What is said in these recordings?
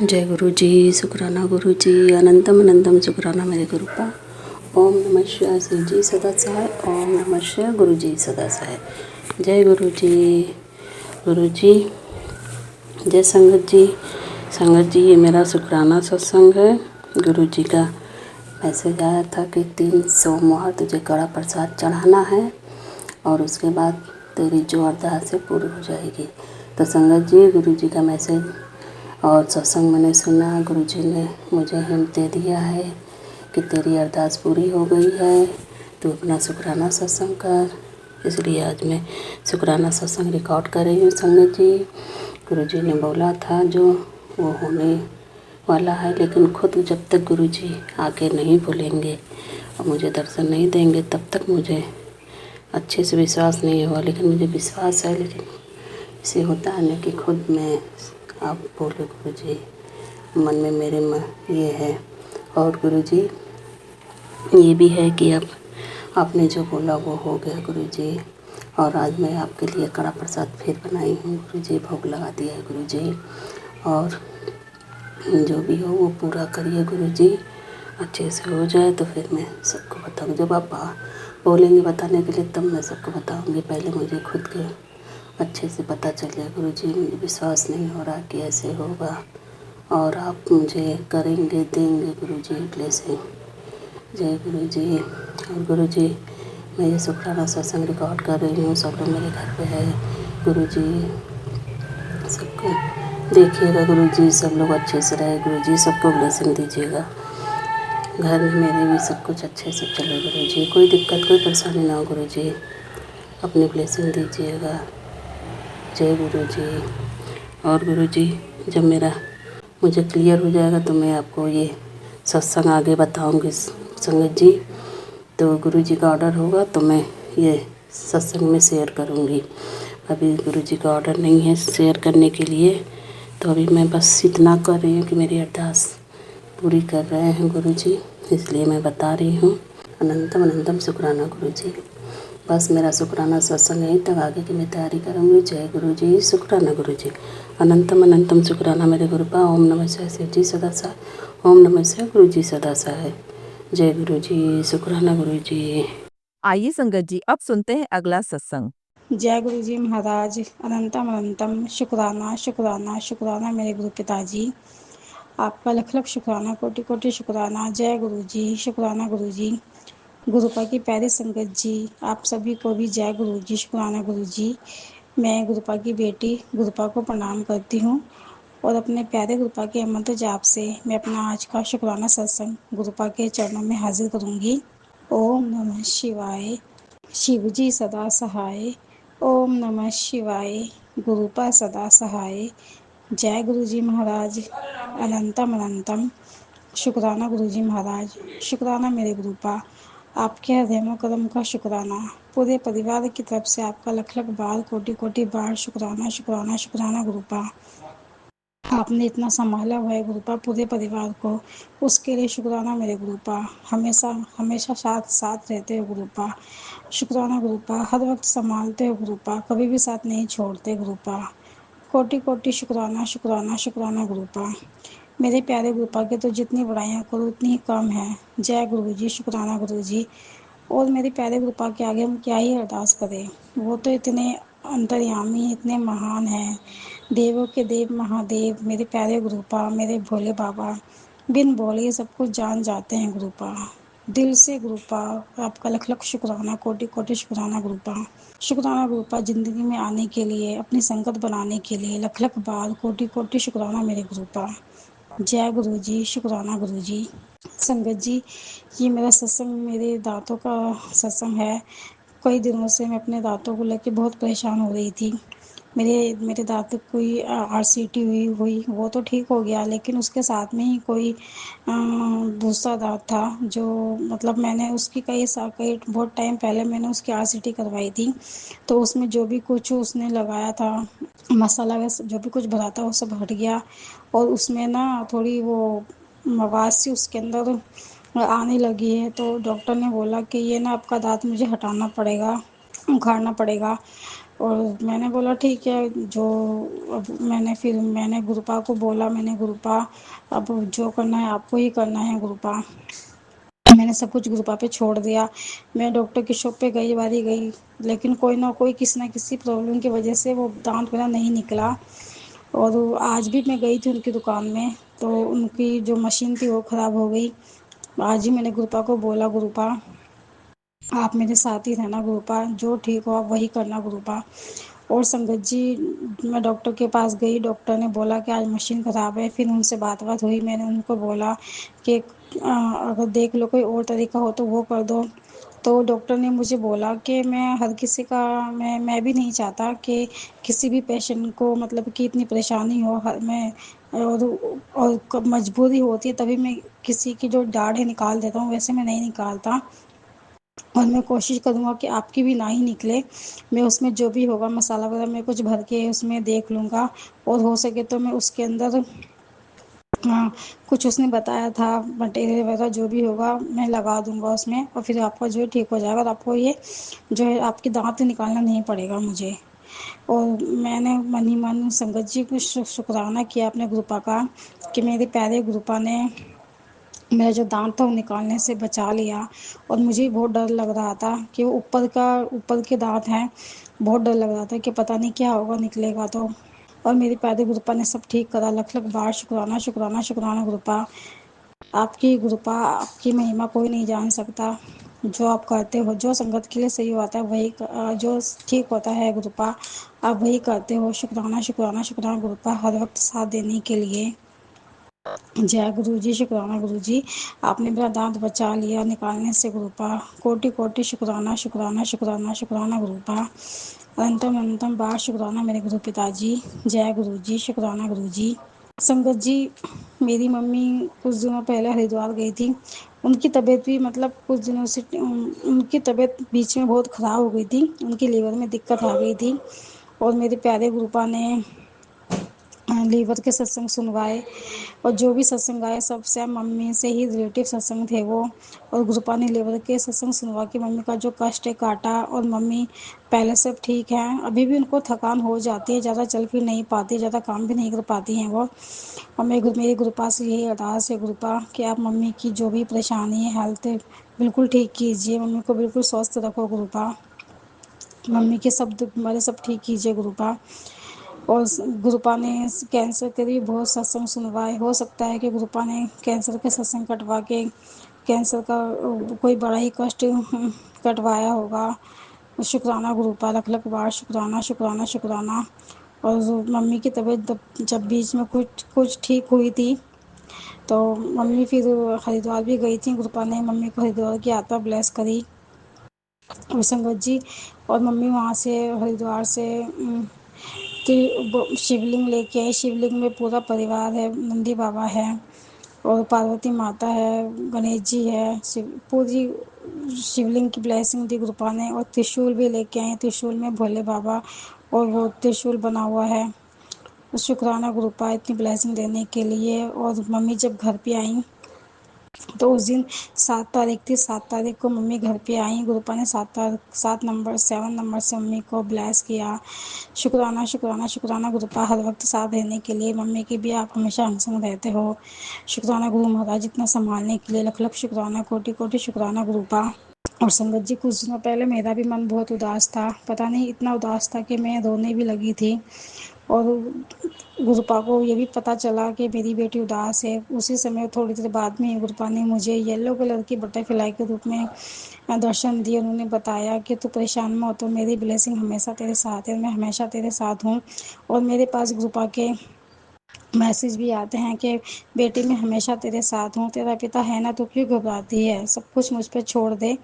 जय गुरु जी। शुक्राना गुरु जी। अनंतम अनंतम शुक्राना मेरे गुरु का। ओम नमः शिवाय। शिव जी सदा सहाय। ओम नमः शिवाय। गुरु जी सदा सहाय। जय गुरु जी। गुरु जी जय संगत जी। संगत जी ये मेरा शुक्राना सत्संग है। गुरु जी का मैसेज आया था कि 3 सोमवार तुझे कड़ा प्रसाद चढ़ाना है और उसके बाद तेरी जो अरदास है पूरी हो जाएगी। तो संगत जी गुरु जी का मैसेज और सत्संग मैंने सुना। गुरु जी ने मुझे हिंट दे दिया है कि तेरी अरदास पूरी हो गई है, तू अपना शुक्राना सत्संग कर। इसलिए आज मैं शुक्राना सत्संग रिकॉर्ड कर रही हूँ। संगत जी गुरु जी ने बोला था जो वो होने वाला है, लेकिन खुद जब तक गुरु जी आके नहीं बोलेंगे और मुझे दर्शन नहीं देंगे तब तक मुझे अच्छे से विश्वास नहीं हुआ। लेकिन मुझे विश्वास है, लेकिन इसे होता है ना कि खुद में आप बोले गुरु जी, मन में मेरे ये है। और गुरु जी ये भी है कि अब आपने जो बोला वो हो गया गुरु जी। और आज मैं आपके लिए कड़ा प्रसाद फिर बनाई हूँ गुरु जी, भोग लगा दिया है गुरु जी। और जो भी हो वो पूरा करिए गुरु जी, अच्छे से हो जाए तो फिर मैं सबको बताऊँ। जब आप बोलेंगे बताने के लिए तब मैं सबको बताऊँगी। पहले मुझे खुद के अच्छे से पता चल जाए गुरु जी। मुझे विश्वास नहीं हो रहा कि ऐसे होगा और आप मुझे करेंगे देंगे गुरु जी ब्लेसिंग। जय गुरु जी। और गुरु जी मैं ये शुक्राना सत्संग रिकॉर्ड कर रही हूँ। सब लोग मेरे घर पे है गुरु जी, सबको देखिएगा गुरु जी, सब लोग अच्छे से रहे गुरु जी, सबको ब्लेसिंग दीजिएगा। घर में मेरे भी सब कुछ अच्छे से चले गुरु जी, कोई दिक्कत कोई परेशानी ना हो गुरु जी, अपनी ब्लेसिंग दीजिएगा। जय गुरु जी। और गुरु जी जब मेरा मुझे क्लियर हो जाएगा तो मैं आपको ये सत्संग आगे बताऊंगी संगत जी। तो गुरु जी का ऑर्डर होगा तो मैं ये सत्संग में शेयर करूंगी। अभी गुरु जी का ऑर्डर नहीं है शेयर करने के लिए, तो अभी मैं बस इतना कर रही हूँ कि मेरी अरदास पूरी कर रहे हैं गुरु जी, इसलिए मैं बता रही हूँ। अनंतम अनंतम शुक्राना गुरु जी। बस मेरा शुक्राना सत्संग यहीं तक, आगे की मैं तैयारी करूँगी। जय गुरु जी। शुक्राना गुरु जी। अनंतम अनंतम शुक्राना मेरे गुरु का। ओम नमः शिवाय। शिव जी सदा सहाय। ओम नमः शिवाय। गुरु जी सदा सहाय। जय गुरु जी। शुक्राना गुरु जी। आइए संगत जी अब सुनते हैं अगला सत्संग। जय गुरु जी महाराज। अनंतम अनंतम शुक्राना शुक्राना शुक्राना मेरे गुरु पिताजी, आपका लख लख शुक्राना, कोटि कोटि शुक्राना। जय गुरु जी। शुक्राना गुरु जी। गुरुपा की प्यारी संगत जी, आप सभी को भी जय गुरु जी। शुक्राना गुरु जी। मैं गुरुपा की बेटी गुरुपा को प्रणाम करती हूँ और अपने प्यारे गुरुपा के मंत्र जाप से मैं अपना आज का शुक्राना सत्संग गुरुपा के चरणों में हाजिर करूँगी। ओम नमः शिवाय। शिव जी सदा सहाय। ओम नमः शिवाय। गुरुपा सदा सहाय। जय गुरु जी महाराज। अनंतम अनंतम शुक्राना गुरु जी महाराज। शुक्राना मेरे गुरुपा, आपके हृदय कदम का शुक्राना। पूरे परिवार की तरफ से आपका लख लख बार कोटि कोटि बार शुक्राना शुक्राना शुक्राना गुरुपा। आपने इतना संभाला हुआ है गुरुपा पूरे परिवार को, उसके लिए शुक्राना मेरे गुरुपा। हमेशा हमेशा साथ साथ रहते हो गुरुपा। शुक्राना गुरुपा। हर वक्त संभालते हो गुरुपा, कभी भी साथ नहीं छोड़ते गुरुपा। कोटि कोटि शुक्राना शुक्राना शुक्राना गुरुपा। मेरे प्यारे गुरुपा के तो जितनी बड़ाइयाँ करूँ उतनी ही कम है। जय गुरु जी। शुक्राना गुरु जी। और मेरे प्यारे गुरुपा के आगे हम क्या ही अरदास करें, वो तो इतने अंतर्यामी इतने महान हैं, देवों के देव महादेव मेरे प्यारे गुरुपा, मेरे भोले बाबा बिन बोले सब कुछ जान जाते हैं गुरुपा। दिल से गुरुपा आपका लख लख शुक्राना, कोटि कोटि शुक्राना गुरुपा। शुक्राना गुरुपा, जिंदगी में आने के लिए, अपनी संगत बनाने के लिए लख लख बार कोटि कोटि शुक्राना मेरे गुरुपा। जय गुरु जी। शुक्राना गुरु जी। संगत जी ये मेरा सत्संग मेरे दांतों का सत्संग है। कई दिनों से मैं अपने दांतों को लेकर बहुत परेशान हो रही थी। मेरे मेरे दांत कोई आरसीटी हुई वो तो ठीक हो गया, लेकिन उसके साथ में ही कोई दूसरा दांत था जो मतलब मैंने उसकी कई बहुत टाइम पहले मैंने उसकी आरसीटी करवाई थी। तो उसमें जो भी कुछ उसने लगाया था मसाला वैसे जो भी कुछ भरा था वो सब हट गया और उसमें ना थोड़ी वो आवाज़ सी उसके अंदर आने लगी है। तो डॉक्टर ने बोला कि ये ना आपका दांत मुझे हटाना पड़ेगा, उखाड़ना पड़ेगा और मैंने बोला ठीक है, जो अब मैंने गुरुपा को बोला, मैंने गुरुपा अब जो करना है आपको ही करना है गुरुपा। मैंने सब कुछ गुरुपा पे छोड़ दिया। मैं डॉक्टर की शॉप पे कई बारी गई, लेकिन कोई ना कोई किसी ना किसी प्रॉब्लम की वजह से वो दांत मेरा नहीं निकला। और आज भी मैं गई थी उनकी दुकान में, तो उनकी जो मशीन थी वो ख़राब हो गई। आज ही मैंने गुरुपा को बोला, गुरुपा आप मेरे साथ ही रहना गुरुपा, जो ठीक हो आप वही करना गुरुपा। और संगत जी, मैं डॉक्टर के पास गई, डॉक्टर ने बोला कि आज मशीन ख़राब है। फिर उनसे बात हुई, मैंने उनको बोला कि अगर देख लो कोई और तरीका हो तो वो कर दो। तो डॉक्टर ने मुझे बोला कि मैं भी नहीं चाहता कि किसी भी पेशेंट को मतलब कि इतनी परेशानी हो। मैं और मजबूरी होती है तभी मैं किसी की जो दाढ़ है निकाल देता हूँ, वैसे मैं नहीं निकालता। और मैं कोशिश करूँगा कि आपकी भी ना ही निकले। मैं उसमें जो भी होगा मसाला वगैरह मैं कुछ भर के उसमें देख लूँगा, और हो सके तो मैं उसके अंदर कुछ उसने बताया था मटेरियल वगैरह जो भी होगा मैं लगा दूँगा उसमें, और फिर आपका जो है ठीक हो जाएगा, और आपको ये जो है आपके दाँत निकालना नहीं पड़ेगा मुझे। और मैंने मन ही मन संगत जी को शुक्राना किया अपने गुरुपा का कि मेरे प्यारे गुरुपा ने मेरा जो दांत था वो निकालने से बचा लिया। और मुझे बहुत डर लग रहा था कि वो ऊपर के दांत हैं, बहुत डर लग रहा था कि पता नहीं क्या होगा निकलेगा तो। और मेरे प्यारे गुरुपा ने सब ठीक करा। लख लख बार शुक्राना शुक्राना शुक्राना गुरुपा। आपकी गुरुपा, आपकी महिमा कोई नहीं जान सकता। जो आप करते हो, जो संगत के लिए सही होता है वही जो ठीक होता है गुरुपा, आप वही करते हो। शुक्राना शुक्राना शुक्राना गुरुपा, हर वक्त साथ देने के लिए। जय गुरु जी, शुक्राना गुरु जी, आपने मेरा दांत बचा लिया निकालने से गुरुपा। कोटि कोटि शुक्राना शुक्राना शुक्राना शुक्राना गुरुपा। अनंतम अनंतम बार शुक्राना मेरे गुरु पिताजी। जय गुरु जी, शुक्राना गुरु जी। संगत जी, मेरी मम्मी कुछ दिनों पहले हरिद्वार गई थी। उनकी तबीयत भी मतलब कुछ दिनों से उनकी तबीयत बीच में बहुत ख़राब हो गई थी, उनकी लीवर में दिक्कत आ गई थी। और मेरे प्यारे गुरुपा ने लीवर के सत्संग सुनवाए, और जो भी सत्संग आए सब से मम्मी से ही रिलेटिव सत्संग थे वो। और गुरुपा ने लीवर के सत्संग सुनवा के मम्मी का जो कष्ट है काटा, और मम्मी पहले सब ठीक है। अभी भी उनको थकान हो जाती है, ज़्यादा चल फिर नहीं पाती, ज़्यादा काम भी नहीं कर पाती हैं वो। और मेरी गुरुपा से यही अरदास है गुरुपा कि आप मम्मी की जो भी परेशानी है हेल्थ बिल्कुल ठीक कीजिए, मम्मी को बिल्कुल स्वस्थ रखो गुरुपा। मम्मी के सब दुख हमारे सब ठीक कीजिए गुरुपा। और गुरुपा ने कैंसर के भी बहुत सत्संग सुनवाए। हो सकता है कि गुरुपा ने कैंसर के सत्संग कटवा के कैंसर का कोई बड़ा ही कष्ट कटवाया होगा। शुक्राना गुरुपा, लख लख बार शुक्राना शुक्राना शुक्राना। और मम्मी की तबीयत जब बीच में कुछ कुछ ठीक हुई थी, तो मम्मी फिर हरिद्वार भी गई थी। गुरुपा ने मम्मी को हरिद्वार की यात्रा ब्लेस करी और संगत जी। और मम्मी वहाँ से हरिद्वार से शिवलिंग लेके आई। शिवलिंग में पूरा परिवार है, नंदी बाबा है और पार्वती माता है, गणेश जी है। पूरी शिवलिंग की ब्लेसिंग दी गुरुपा ने। और त्रिशूल भी लेके आए, त्रिशूल में भोले बाबा और वो त्रिशूल बना हुआ है। शुक्राना गुरुपा इतनी ब्लेसिंग देने के लिए। और मम्मी जब घर पे आई तो उस दिन 7 तारीख थी, 7 तारीख को मम्मी घर पे आई। गुरुपा ने 7 नंबर से मम्मी को ब्लेस किया। शुक्राना शुक्राना शुक्राना गुरुपा, हर वक्त साथ देने के लिए। मम्मी की भी आप हमेशा हम संग रहते हो। शुक्राना गुरु महाराज इतना संभालने के लिए। लख लख शुक्राना, कोटि कोटि शुक्राना गुरुपा। और संगत जी, कुछ दिनों पहले मेरा भी मन बहुत उदास था, पता नहीं इतना उदास था कि मैं रोने भी लगी थी। और गुरुपा को ये भी पता चला कि मेरी बेटी उदास है। उसी समय थोड़ी देर बाद में गुरुपा ने मुझे येलो कलर की बटरफ्लाई के रूप में दर्शन दिए। उन्होंने बताया कि तू परेशान मत हो, मेरी ब्लेसिंग हमेशा तेरे साथ है, मैं हमेशा तेरे साथ हूँ। और मेरे पास गुरुपा के मैसेज भी आते हैं कि बेटी मैं हमेशा तेरे साथ हूँ, तेरा पिता है ना तो क्यों घबराती है, सब कुछ मुझ पर छोड़ दे,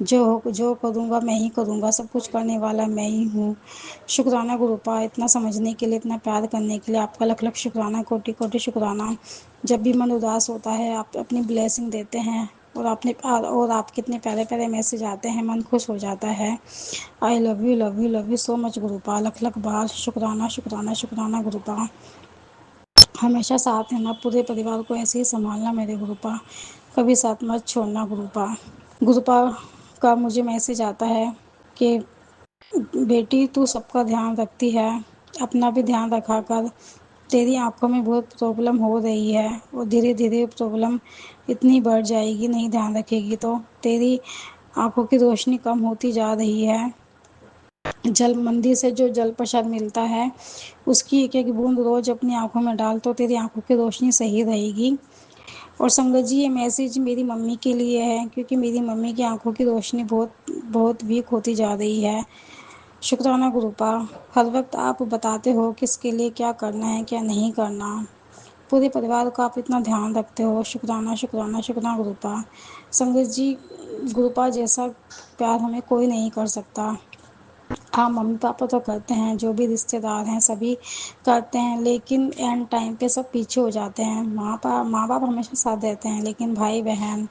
जो करूँगा मैं ही करूँगा, सब कुछ करने वाला मैं ही हूँ। शुक्राना गुरुपा, इतना समझने के लिए, इतना प्यार करने के लिए आपका लख लख शुक्राना, कोटि कोटि शुक्राना। जब भी मन उदास होता है आप अपनी ब्लेसिंग देते हैं, और आपके इतने प्यारे प्यारे मैसेज आते हैं, मन खुश हो जाता है। I love you love you love you so much गुरुपा। लख लख बार शुक्राना शुक्राना शुक्राना गुरुपा। हमेशा साथ रहना, पूरे परिवार को ऐसे ही संभालना मेरे गुरुपा, कभी साथ मत छोड़ना गुरुपा। गुरुपा का मुझे मैसेज आता है कि बेटी तू सबका ध्यान रखती है, अपना भी ध्यान रखा कर। तेरी आंखों में बहुत प्रॉब्लम हो रही है और धीरे धीरे प्रॉब्लम इतनी बढ़ जाएगी, नहीं ध्यान रखेगी तो। तेरी आंखों की रोशनी कम होती जा रही है। जल मंदिर से जो जल प्रसाद मिलता है उसकी एक एक बूंद रोज अपनी आंखों में डाल तो तेरी आंखों की रोशनी सही रहेगी। और संगत जी, ये मैसेज मेरी मम्मी के लिए है, क्योंकि मेरी मम्मी की आंखों की रोशनी बहुत बहुत वीक होती जा रही है। शुक्राना गुरुपा, हर वक्त आप बताते हो किसके लिए क्या करना है क्या नहीं करना। पूरे परिवार का आप इतना ध्यान रखते हो। शुक्राना शुक्राना शुक्राना गुरुपा। संगत जी, गुरुपा जैसा प्यार हमें कोई नहीं कर सकता। हाँ, मम्मी पापा तो करते हैं, जो भी रिश्तेदार हैं सभी करते हैं, लेकिन एंड टाइम पे सब पीछे हो जाते हैं। माँ बाप हमेशा साथ देते हैं, लेकिन भाई बहन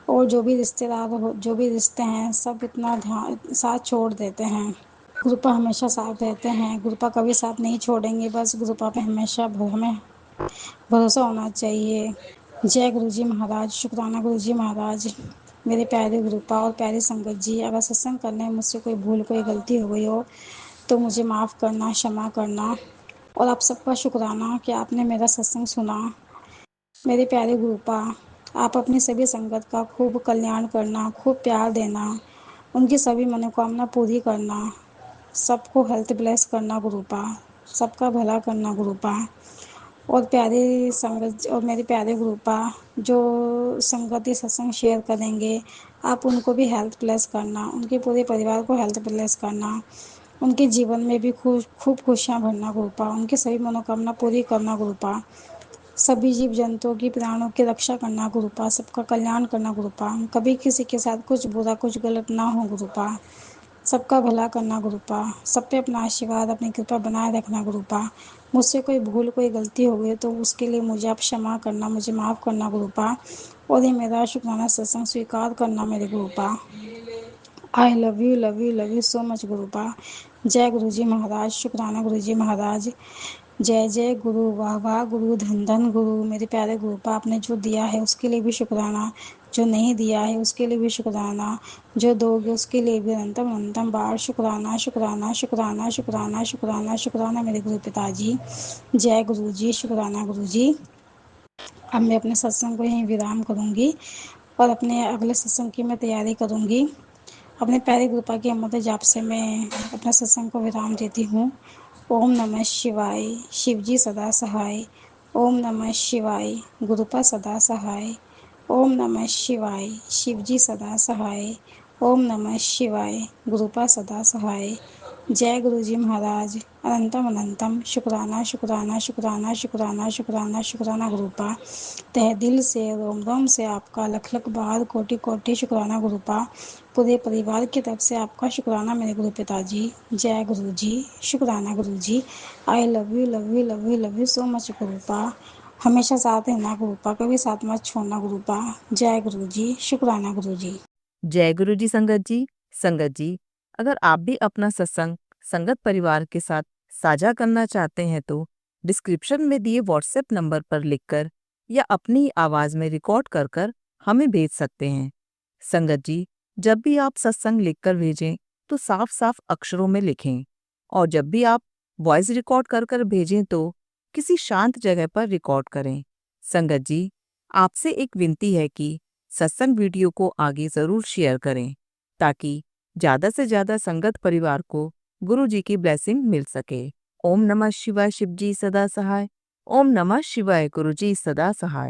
और जो भी रिश्तेदार हो, जो भी रिश्ते हैं, सब इतना ध्यान साथ छोड़ देते हैं। गुरुपा हमेशा साथ देते हैं, गुरुपा कभी साथ नहीं छोड़ेंगे। बस गुरुपा पे हमेशा हमें भरोसा होना चाहिए। जय गुरु जी महाराज। शुक्राना गुरु जी महाराज। मेरे प्यारे गुरुपा और प्यारी संगत जी, अगर सत्संग करने में मुझसे कोई भूल कोई गलती हो गई हो तो मुझे माफ़ करना, क्षमा करना। और आप सबका शुक्राना कि आपने मेरा सत्संग सुना। मेरे प्यारे गुरुपा, आप अपनी सभी संगत का खूब कल्याण करना, खूब प्यार देना, उनकी सभी मनोकामना पूरी करना, सबको हेल्थ ब्लेस करना गुरुपा, सबका भला करना गुरुपा। और प्यारे संगत और मेरे प्यारे गुरुपा, जो संगति सत्संग शेयर करेंगे, आप उनको भी हेल्थ ब्लेस करना, उनके पूरे परिवार को हेल्थ ब्लेस करना, उनके जीवन में भी खूब खुशियाँ भरना गुरुपा, उनकी सभी मनोकामना पूरी करना गुरुपा। सभी जीव जंतुओं की प्राणों की रक्षा करना गुरुपा, सबका कल्याण करना गुरुपा, कभी किसी के साथ कुछ बुरा कुछ गलत ना हो गुरुपा, सबका भला करना गुरुपा, सब पे अपना आशीर्वाद अपनी कृपा बनाए रखना गुरुपा। मुझसे कोई भूल कोई गलती हो गई तो उसके लिए मुझे आप क्षमा करना, मुझे माफ़ करना गुरुपा। और ये मेरा शुक्राना सत्संग स्वीकार करना मेरे गुरुपा। I love you so much गुरुपा। जय गुरु जी महाराज। शुक्राना गुरु जी महाराज। जय जय गुरु, वाह वाह गुरु, धन धन गुरु। मेरे प्यारे गुरुपा, आपने जो दिया है उसके लिए भी शुक्राना, जो नहीं दिया है उसके लिए भी शुक्राना, जो दोगे उसके लिए भी अनंतम अनंतम बार शुक्राना शुक्राना शुक्राना शुक्राना शुक्राना शुक्राना मेरे गुरु पिताजी। जय गुरु जी। शुक्राना गुरु जी। अब मैं अपने सत्संग को यहीं विराम करूँगी और अपने अगले सत्संग की मैं तैयारी करूँगी। अपने प्यारे गुरुपा की अमृत जाप से मैं अपने सत्संग को विराम देती हूँ। ओम नमः शिवाय। शिवजी सदा सहाय। ओम नमः शिवाय। गुरुपा सदा सहाय। ओम नमः शिवाय। शिवजी सदा सहाय। ओम नमः शिवाय। गुरुपा सदा सहाय। जय गुरु जी महाराज। अनंतम अनंतम शुक्राना शुक्राना शुक्राना शुक्राना शुक्राना शुक्राना गुरुपा। तहे दिल से रोम रोम से आपका लख लख बार कोटि कोटि शुक्राना गुरुपा। पूरे परिवार की तरफ से आपका शुक्राना मेरे गुरु पिताजी। जय गुरु जी। शुक्राना गुरु जी। I love you love you love you love you so much गुरुपा। हमेशा साथ रहना गुरुपा, कभी साथ मत छोड़ना गुरुपा। जय गुरु जी। शुक्राना गुरु जी। जय गुरु जी संगत जी। संगत जी, अगर आप भी अपना सत्संग संगत परिवार के साथ साझा करना चाहते हैं तो डिस्क्रिप्शन में दिए व्हाट्सएप नंबर पर लिखकर या अपनी आवाज में रिकॉर्ड कर कर हमें भेज सकते हैं। संगत जी, जब भी आप सत्संग लिखकर भेजें तो साफ साफ अक्षरों में लिखें, और जब भी आप वॉइस रिकॉर्ड कर कर भेजें तो किसी शांत जगह पर रिकॉर्ड करें। संगत जी, आपसे एक विनती है कि सत्संग वीडियो को आगे जरूर शेयर करें ताकि ज्यादा से ज्यादा संगत परिवार को गुरु जी की ब्लेसिंग मिल सके। ओम नमः शिवाय। शिव जी सदा सहाय। ओम नमः शिवाय। गुरु जी सदा सहाय।